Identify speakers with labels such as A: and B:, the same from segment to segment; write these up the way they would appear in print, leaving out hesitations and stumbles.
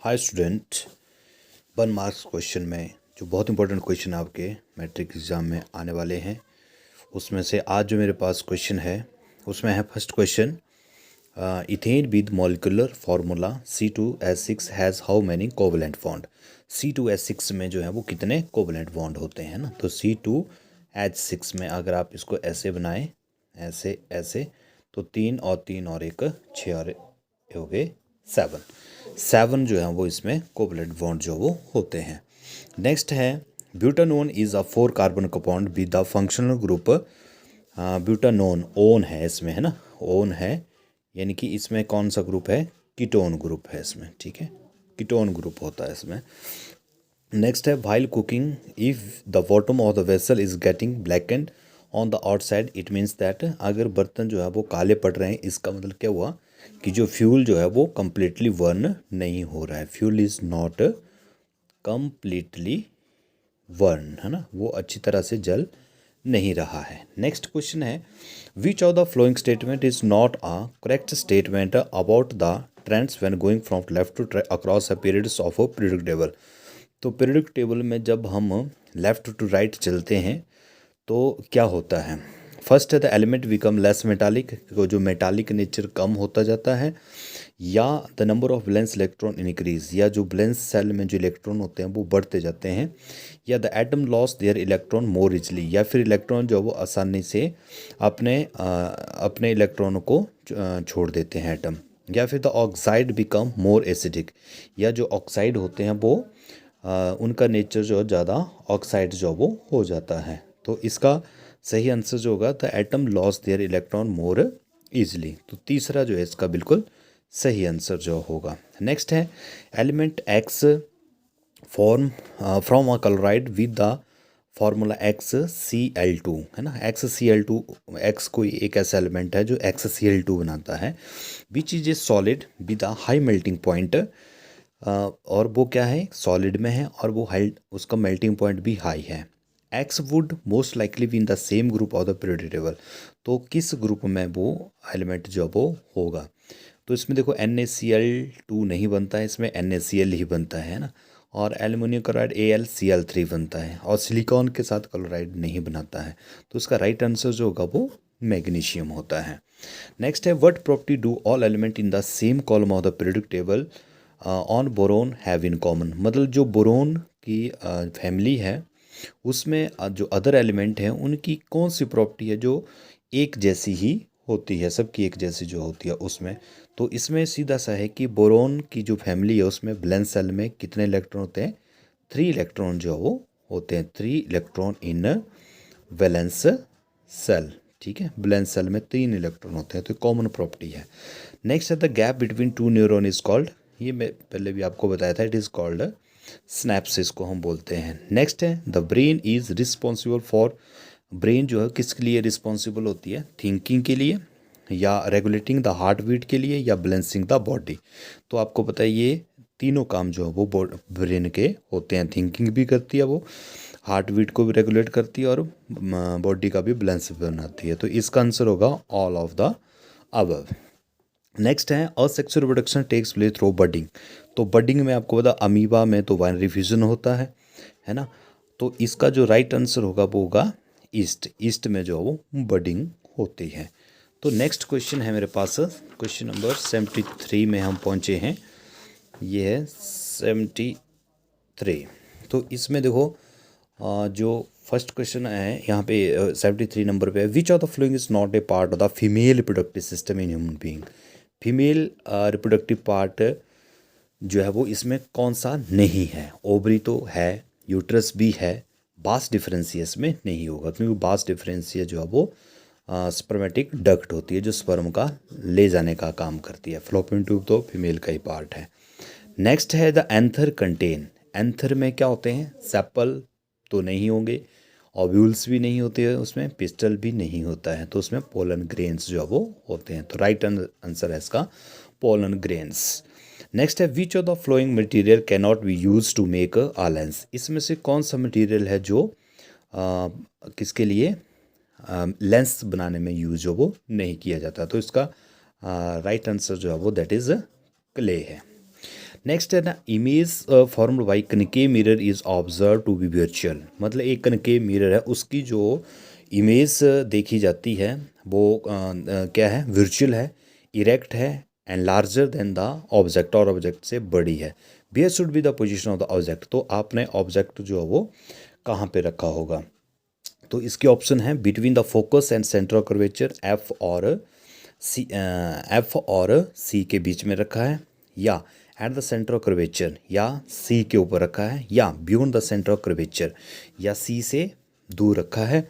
A: Hi student, 1 marks question में जो बहुत इंपॉर्टेंट क्वेश्चन आपके मैट्रिक एग्ज़ाम में आने वाले हैं, उसमें से आज जो मेरे पास क्वेश्चन है उसमें है first question, ethane with molecular formula C2H6 has how many covalent bond. C2H6 में जो है वो कितने कोवलेंट बॉन्ड होते हैं ना। तो C2H6 में अगर आप इसको ऐसे बनाएं, ऐसे ऐसे, तो 3 और 3 और 1 6 और हो गए 7 जो है वो इसमें कोवलेंट बॉन्ड जो वो होते हैं। नेक्स्ट है butanone is a 4 carbon compound with the functional group. Butanone own है इसमें, है ना, ओन है, यानी कि इसमें कौन सा ग्रुप है, कीटोन ग्रुप है इसमें, ठीक है, कीटोन ग्रुप होता है इसमें। नेक्स्ट है while cooking if the bottom of the vessel is getting blackened on the outside it means that, अगर बर्तन जो है वो काले पड़ रहे हैं, इसका मतलब क्या हुआ कि जो फ्यूल जो है वो कम्प्लीटली बर्न नहीं हो रहा है, fuel is not completely burn, है ना, वो अच्छी तरह से जल नहीं रहा है। नेक्स्ट क्वेश्चन है which of the following statement is not a correct statement about the trends when going from left to across a periods of a periodic table. तो पीरियडिक टेबल में जब हम लेफ्ट टू राइट चलते हैं तो क्या होता है, फर्स्ट है the element become less metallic, जो मेटालिक नेचर कम होता जाता है, या the number of valence electron increase, या जो वैलेंस सेल में जो इलेक्ट्रॉन होते हैं वो बढ़ते जाते हैं, या the atom loss there electron more easily, या फिर इलेक्ट्रॉन जो वो आसानी से अपने इलेक्ट्रॉनों को छोड़ देते हैं एटम, या फिर the oxide become more acidic, या जो ऑक्साइड होते हैं वो उनका नेचर जो ज़्यादा ऑक्साइड जो वो हो जाता है। तो इसका सही आंसर जो होगा the atom loss there electron more easily. तो तीसरा जो है इसका बिल्कुल सही आंसर जो होगा। नेक्स्ट है element x form from a chloride with the formula XCl2, है ना। XCl2, एक्स कोई एक ऐसा एलिमेंट है जो XCl2 बनाता है, which is a solid with a high melting point, और वो क्या है, सॉलिड में है और वो हाई, उसका मेल्टिंग पॉइंट भी हाई है। X would most likely be in the same group of the periodic table, तो किस ग्रुप में वो एलिमेंट जो वो होगा। तो इसमें देखो NaCl2 नहीं बनता है, इसमें NaCl ही बनता है ना, और एल्युमिनियम क्लोराइड AlCl3 बनता है, और सिलिकॉन के साथ क्लोराइड नहीं बनाता है। तो इसका राइट आंसर जो होगा वो मैग्नीशियम होता है। नेक्स्ट है what property do all element in the same column of the periodic table on boron have in common, मतलब जो बोरोन की फैमिली है उसमें जो अदर एलिमेंट हैं उनकी कौन सी प्रॉपर्टी है जो एक जैसी ही होती है, सबकी एक जैसी जो होती है उसमें। तो इसमें सीधा सा है कि बोरोन की जो फैमिली है उसमें वैलेंस सेल में कितने इलेक्ट्रॉन होते हैं, 3 इलेक्ट्रॉन जो वो होते हैं, 3 इलेक्ट्रॉन इन वैलेंस सेल, ठीक है, वैलेंस सेल में 3 इलेक्ट्रॉन होते हैं, तो कॉमन प्रॉपर्टी है। नेक्स्ट है the gap between 2 neuron is called, ये मैं पहले भी आपको बताया था, इट इज़ कॉल्ड स्नैप्सिस को हम बोलते हैं। नेक्स्ट है the brain is responsible for, brain जो है किसके लिए रिस्पॉन्सिबल होती है, थिंकिंग के लिए, या रेगुलेटिंग द हार्ट बीट के लिए, या बैलेंसिंग द बॉडी। तो आपको पता है ये तीनों काम जो है वो ब्रेन के होते हैं, थिंकिंग भी करती है वो, हार्ट बीट को भी रेगुलेट करती है, और बॉडी का भी बैलेंस बनाती है। तो इसका आंसर होगा all of the above. Next है asexual reproduction takes place through budding. तो बडिंग में आपको पता अमीबा में तो बाइनरी फ्यूजन होता है ना। तो इसका जो राइट आंसर होगा वो होगा ईस्ट, ईस्ट में जो वो बडिंग होती है। तो नेक्स्ट क्वेश्चन है मेरे पास, क्वेश्चन नंबर 73 में हम पहुँचे हैं, ये है 73। तो इसमें देखो जो फर्स्ट क्वेश्चन है यहाँ पे 73 नंबर पे, which of the following is not a part of the female reproductive system in human being. Female reproductive part जो है वो इसमें कौन सा नहीं है, ओवरी तो है, यूट्रस भी है, बास डिफरेंशिया इसमें नहीं होगा, क्योंकि बास डिफरेंशिया जो है वो स्पर्मेटिक डक्ट होती है जो स्पर्म का ले जाने का काम करती है। फ्लोपियन ट्यूब तो फीमेल का ही पार्ट है। नेक्स्ट है द एंथर कंटेन, एंथर में क्या होते हैं, सेपल तो नहीं होंगे, ओव्यूल्स भी नहीं होते हैं उसमें, पिस्टल भी नहीं होता है, तो उसमें पोलन ग्रेन्स जो है वो होते हैं। तो राइट आंसर है इसका पोलन ग्रेन्स। नेक्स्ट है which of the following material can not be use to make a lens, इसमें से कौन सा मटेरियल है जो किसके लिए लेंस बनाने में यूज हो वो नहीं किया जाता। तो इसका राइट आंसर जो है वो दैट इज़ क्ले है। नेक्स्ट है ना, image formed by concave mirror is observe to be virtual. मतलब एक कनकेव मिरर है, उसकी जो इमेज देखी जाती है वो क्या है, वर्चुअल है, इरेक्ट है and larger than the object, और ऑब्जेक्ट से बड़ी है। Where should be the position of the object, तो आपने ऑब्जेक्ट जो है वो कहाँ पे रखा होगा। तो इसके ऑप्शन है between the focus and centre of curvature, F और सी के बीच में रखा है, या at the centre of curvature, या सी के ऊपर रखा है, या beyond the centre of curvature, या सी से दूर रखा है,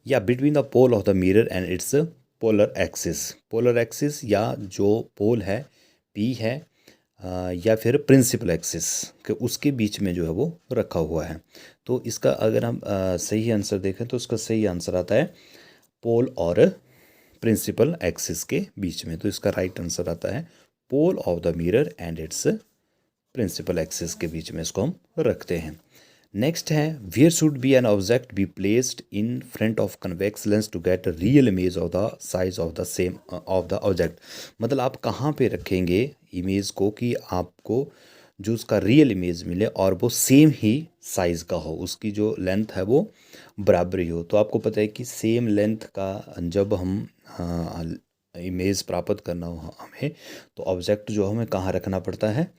A: या between the pole of the mirror and its polar axis. Polar axis या जो पोल है पी है या फिर प्रिंसिपल एक्सिस के उसके बीच में जो है वो रखा हुआ है। तो इसका अगर हम सही आंसर देखें तो इसका सही आंसर आता है पोल और प्रिंसिपल एक्सिस के बीच में। तो इसका राइट आंसर आता है pole of the mirror and its principal axis के बीच में इसको हम रखते हैं। नेक्स्ट है where should be an object be placed in front of convex lens to get a real image of the size of the same of the object. मतलब आप कहाँ पे रखेंगे इमेज को कि आपको जो उसका रियल इमेज मिले और वो सेम ही साइज़ का हो, उसकी जो लेंथ है वो बराबर ही हो। तो आपको पता है कि सेम लेंथ का जब हम इमेज प्राप्त करना हो हमें, तो ऑब्जेक्ट जो हमें कहाँ रखना पड़ता है,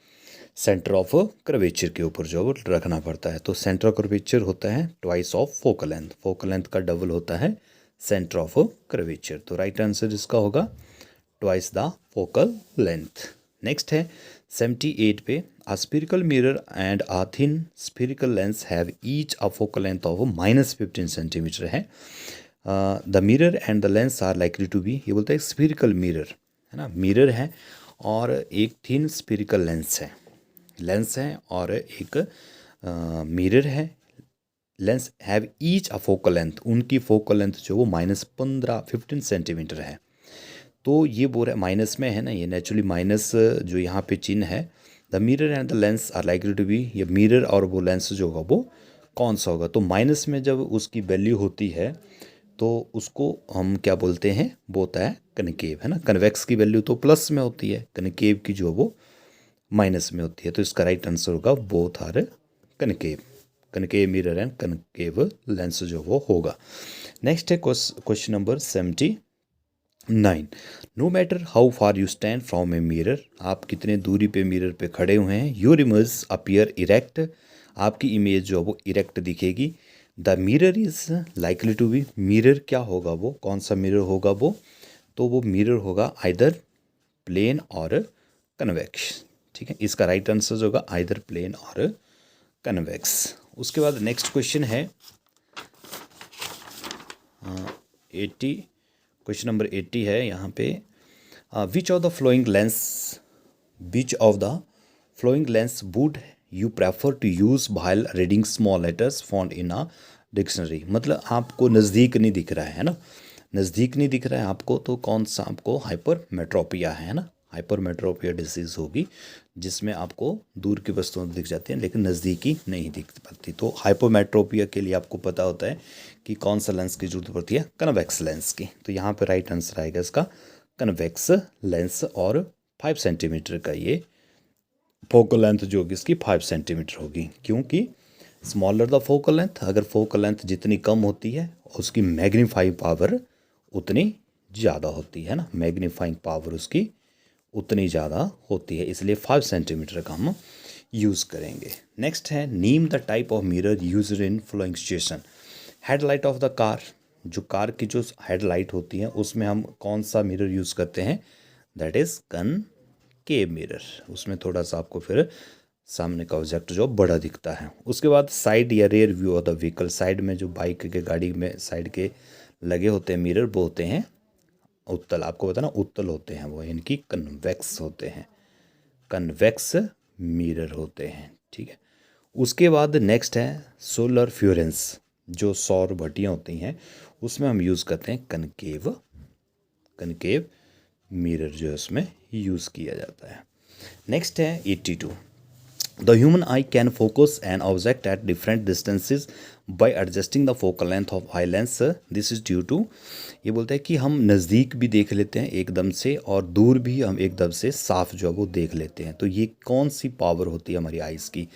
A: सेंटर ऑफ कर्वेचर के ऊपर जो वो रखना पड़ता है। तो सेंटर ऑफ कर्वेचर होता है twice of focal length, focal length का डबल होता है सेंटर ऑफ कर्वेचर। तो राइट आंसर इसका होगा twice the focal length. Next है 78 पे, a spherical mirror and a thin spherical lens have each a focal length of -15 centimetre है। The mirror and the lens are likely to be, ये बोलते हैं स्फीरिकल mirror है ना, मिरर है और एक थिन स्फीरिकल लेंस है और एक मिरर है, lens have each a focal length, उनकी फोकल लेंथ जो वो -15 सेंटीमीटर है। तो ये बोल रहा है माइनस में है ना, ये नेचुरली माइनस जो यहाँ पे चिन्ह है, the mirror and the lens are likely to be, ये मिरर और वो लेंस जो होगा वो कौन सा होगा। तो माइनस में जब उसकी वैल्यू होती है तो उसको हम क्या बोलते हैं, वो होता है कनकेव है ना। कन्वेक्स की वैल्यू तो प्लस में होती है, कनकेव की जो वो माइनस में होती है। तो इसका राइट आंसर होगा both are concave, concave mirror and concave lens जो वो होगा। नेक्स्ट है question number 79, no matter how far you stand from a mirror, आप कितने दूरी पे मिरर पे खड़े हुए हैं, योर इमेज अपीयर इरेक्ट, आपकी इमेज जो है वो इरेक्ट दिखेगी। The mirror is likely to be, mirror क्या होगा, वो कौन सा मिरर होगा वो, तो वो मिरर होगा आइदर प्लेन और कन्वेक्स। ठीक है, इसका राइट आंसर होगा आइदर प्लेन और कन्वेक्स। उसके बाद नेक्स्ट क्वेश्चन है 80, क्वेश्चन नंबर 80 है यहाँ पे, which of the following lens would you prefer to use while reading small letters found in a dictionary. मतलब आपको नज़दीक नहीं दिख रहा है ना, नज़दीक नहीं दिख रहा है आपको, तो कौन सा आपको हाइपरमेट्रोपिया है ना, हाइपरमेट्रोपिया डिजीज़ होगी जिसमें आपको दूर की वस्तुएं दिख जाती हैं लेकिन नज़दीकी नहीं दिख पाती। तो हाइपरमेट्रोपिया के लिए आपको पता होता है कि कौन सा लेंस की जरूरत पड़ती है, कन्वेक्स लेंस की। तो यहाँ पे राइट आंसर आएगा इसका कन्वेक्स लेंस, और 5 सेंटीमीटर का ये फोकल लेंथ जो होगी इसकी 5 सेंटीमीटर होगी, क्योंकि स्मॉलर द फोकल लेंथ, अगर फोकल लेंथ जितनी कम होती है उसकी मैग्नीफाइंग पावर उतनी ज़्यादा होती है ना, मैग्नीफाइंग पावर उसकी उतनी ज़्यादा होती है, इसलिए 5 सेंटीमीटर का हम यूज़ करेंगे। नेक्स्ट है name the type of mirror used in following situation, headlight of the car, जो कार की जो हेडलाइट होती है उसमें हम कौन सा मिरर यूज़ करते हैं, दैट इज़ कनकेव मिरर, उसमें थोड़ा सा आपको फिर सामने का ऑब्जेक्ट जो बड़ा दिखता है। उसके बाद साइड या rear view of the vehicle, side में जो बाइक के गाड़ी में साइड के लगे होते हैं मिरर वो होते हैं उत्तल, आपको पता ना उत्तल होते हैं वो, इनकी कन्वेक्स होते हैं, कन्वेक्स मिरर होते हैं। ठीक है, उसके बाद नेक्स्ट है सोलर फ्यूरेंस, जो सौर भट्टियाँ होती हैं उसमें हम यूज़ करते हैं कनकेव मिरर जो है उसमें यूज़ किया जाता है। नेक्स्ट है 82, The human eye can focus an object at different distances by adjusting the focal length of eye lens. This is due to, ये बोलता है कि हम नज़दीक भी देख लेते हैं एकदम से और दूर भी हम एकदम से साफ जो है वो देख लेते हैं। तो ये कौन सी पावर होती है हमारी आइज़ की?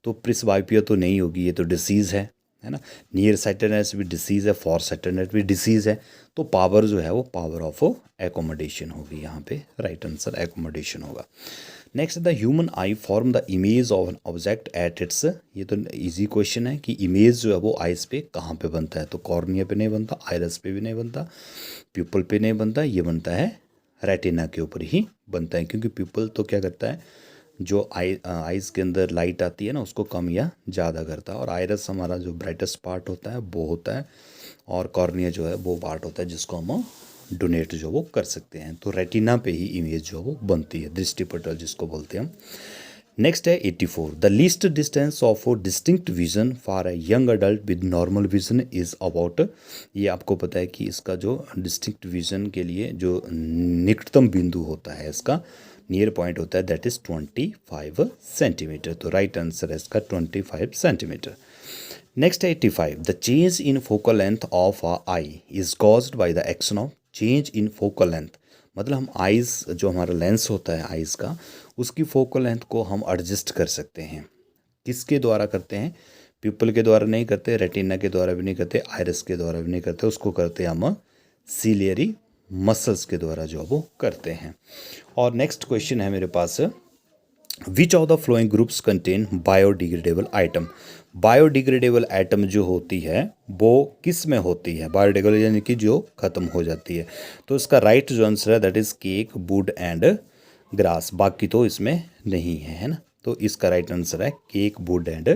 A: तो प्रिस्बाइपिया तो नहीं होगी, ये तो डिसीज़ है ना। नियर साइटेडनेस भी डिसीज़ है, फॉर साइटेडनेस भी डिसीज़ है। तो पावर जो है वो पावर ऑफ एकोमोडेशन होगी, यहाँ पे राइट आंसर एकोमोडेशन होगा। Next, the human I form the image of an object at its, ये तो इजी क्वेश्चन है कि इमेज जो है वो आइज़ पे कहाँ पे बनता है? तो कॉर्निया पे नहीं बनता, आइरस पे भी नहीं बनता, प्यूपल पे नहीं बनता, ये बनता है रेटिना के ऊपर ही बनता है। क्योंकि प्यूपल तो क्या करता है, जो आइज़ के अंदर लाइट आती है ना उसको कम या ज़्यादा करता है, और आइरस हमारा जो ब्राइटेस्ट पार्ट होता है वो होता है, और कॉर्निया जो है वो पार्ट होता है जिसको हम डोनेट जो वो कर सकते हैं। तो रेटिना पे ही इमेज जो वो बनती है, दृष्टिपटल जिसको बोलते हैं हम। नेक्स्ट है 84, the least distance of distinct vision for a young adult with normal vision is about, ये आपको पता है कि इसका जो डिस्टिंक्ट विजन के लिए जो निकटतम बिंदु होता है, इसका नियर पॉइंट होता है, दैट इज़ 25 सेंटीमीटर। तो राइट आंसर है इसका 25 सेंटीमीटर। नेक्स्ट है 85, the change in focal length of a I is caused by the action of, change in focal length मतलब हम आइज़ जो हमारा लेंस होता है आइज़ का, उसकी फोकल लेंथ को हम एडजस्ट कर सकते हैं। किसके द्वारा करते हैं? प्यूपल के द्वारा नहीं करते, रेटिना के द्वारा भी नहीं करते, आइरिस के द्वारा भी नहीं करते, उसको करते हैं हम सीलियरी मसल्स के द्वारा जो वो करते हैं। और नेक्स्ट क्वेश्चन है मेरे पास, which of the following groups contain biodegradable item, biodegradable item जो होती है वो किस में होती है? बायोडिग्रेडेबल यानी कि जो ख़त्म हो जाती है। तो इसका राइट जो आंसर है that is cake, would and grass, बाकी तो इसमें नहीं है ना। तो इसका राइट आंसर है केक, वुड एंड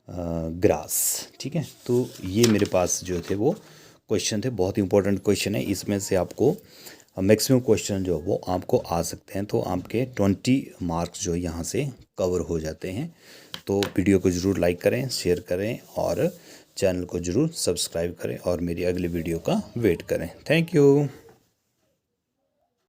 A: ग्रास। ठीक है, तो ये मेरे पास जो थे वो क्वेश्चन थे, बहुत इंपॉर्टेंट क्वेश्चन है। इसमें से आपको मैक्सिमम क्वेश्चन जो वो आपको आ सकते हैं। तो आपके 20 मार्क्स जो यहाँ से कवर हो जाते हैं। तो वीडियो को ज़रूर लाइक करें, शेयर करें और चैनल को ज़रूर सब्सक्राइब करें और मेरी अगली वीडियो का वेट करें। Thank you.